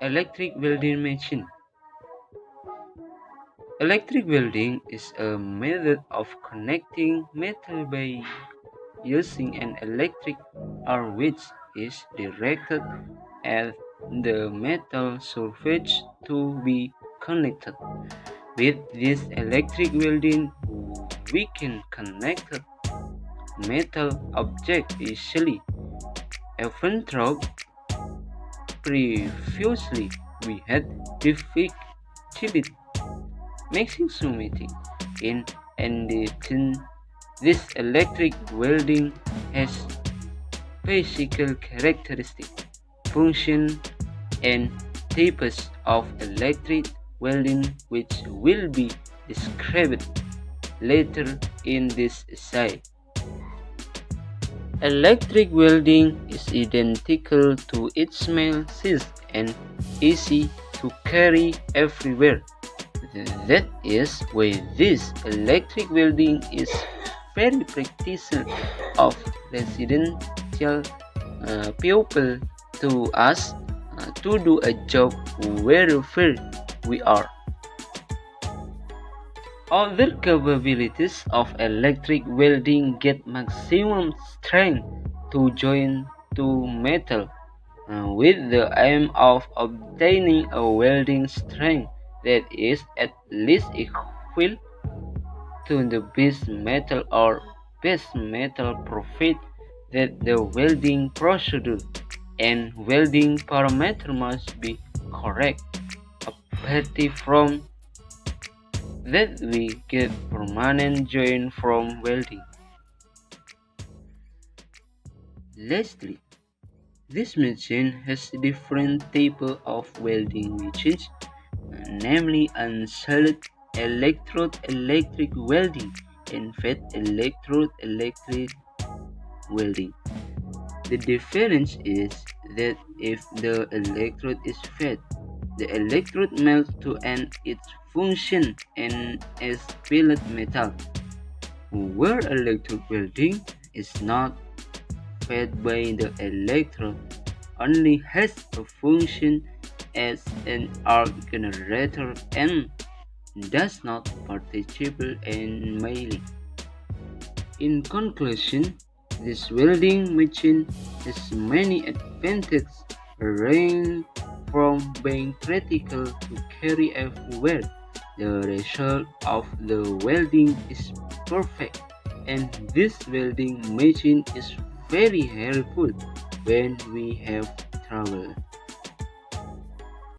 Electric welding machine. Electric welding is a method of connecting metal by using an electric arc which is directed at the metal surface to be connected. With this electric welding, we can connect metal object easily. Even though previously we had difficulty mixing something in addition. This electric welding has physical characteristics, function, and types of electric welding which will be described later in this essay. Electric welding is identical to its small size and easy to carry everywhere. That is why this electric welding is very practical of residential people to us to do a job wherever we are. Other capabilities of electric welding get maximum strength to join two metal with the aim of obtaining a welding strength that is at least equal to the base metal or base metal profit that the welding procedure and welding parameter must be correct. Apart from that, we get permanent joint from welding. Lastly, this machine has different types of welding machines, namely unsolid electrode electric welding and fed electrode electric welding. The difference is that if the electrode is fed, the electrode melts to end its function and as billet metal, where electrode welding is not fed by the electrode, only has a function as an arc generator and does not participate in mailing. In conclusion, this welding machine has many advantages ranging from being practical to carry everywhere. The result of the welding is perfect, and this welding machine is very helpful when we have trouble.